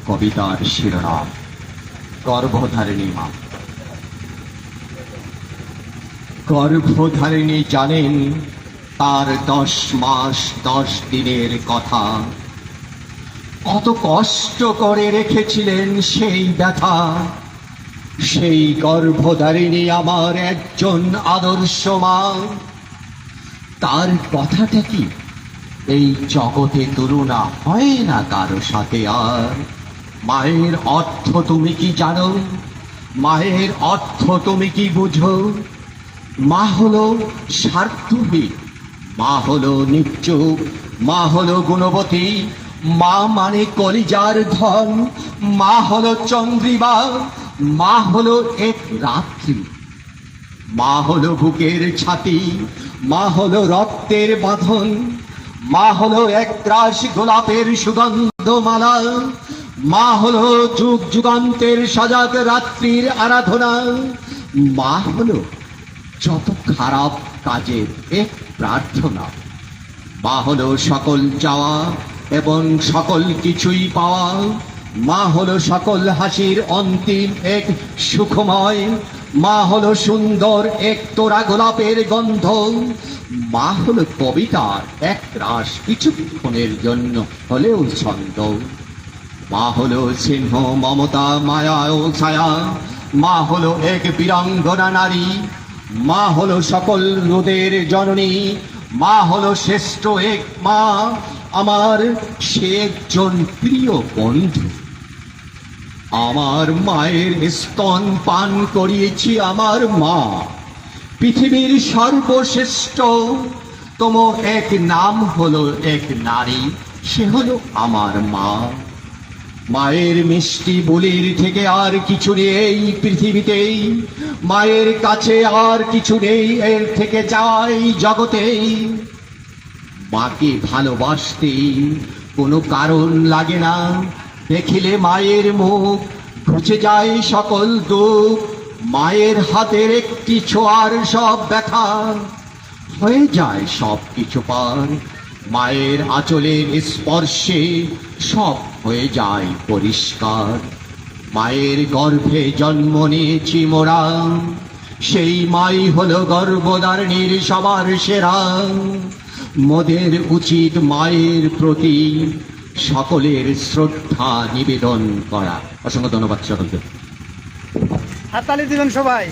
কবিতার শিরোনাম গর্ভধারিণী মা। গর্ভধারিণী জানেন তার 10 মাস 10 দিনের কথা, কত কষ্ট করে রেখেছিলেন সেই ব্যথা। সেই গর্ভধারিণী আমার একজন আদর্শ মা। তার কথাটা কি এই জগতে তুলনা হয় না কারো সাথে আর। মায়ের অর্থ তুমি কি জানো? মায়ের অর্থ তুমি কি বুঝো? মা হলো স্বার্থহীন, মা হলো নিশ্চুপ, মা হলো গুণবতী, মা মানে কলিজার ধন, মা হলো চন্দ্রিমা, মা হলো এক রাত্রি, মা হলো বুকের ছাতি, মা হলো রক্তের বাঁধন, মা হলো একরাশ গোলাপের সুগন্ধমালা, মা হলো যুগ যুগান্তের সজাগ রাত্রির আরাধনা, মা হলো যত খারাপ কাজের এক প্রার্থনা, মা হলো সকল চাওয়া এবং সকল কিছুই পাওয়া, মা হলো সকল হাসির অন্তিম এক সুখময়, মা হলো সুন্দর এক তোড়া গোলাপের গন্ধ, মা হলো কবিতার এক রাস কিছুক্ষণের জন্য হলেও ছন্দ, মা হলো সিংহ মমতা মায়া ও ছায়া, মা হলো এক বীরাঙ্গনা নারী, মা হলো সকল রোদের জননী, মা হলো শ্রেষ্ঠ এক মা আমার, সে একজন প্রিয় বন্ধু। আমার মায়ের স্তন পান করিয়েছি আমার মা। পৃথিবীর সর্বশ্রেষ্ঠ তম এক নাম হলো এক নারী, সে হলো আমার মা। মায়ের মিষ্টি বলির থেকে আর কিছু নেই পৃথিবীতেই, মায়ের কাছে আর কিছু নেই এর থেকে যাই জগতে। মাকে ভালোবাসতে কোনো কারণ লাগে না, দেখিলে মায়ের মুখ ঘুচে যায় সকল দুঃখ। মায়ের হাতের একটি ছোঁয়ার সব ব্যথা হয়ে যায় সব কিছু পার। মায়ের আঁচলের স্পর্শে সব হয়ে যায় পরিষ্কার। মায়ের গর্ভে জন্ম নিয়েছি মোরা, সেই মাই হলো গর্ভধারিণীর সবার সেরা। মোদের উচিত মায়ের প্রতি সকলের শ্রদ্ধা নিবেদন করা। অসংখ্য ধন্যবাদ সকলকে। হাততালি দিবেন সবাই।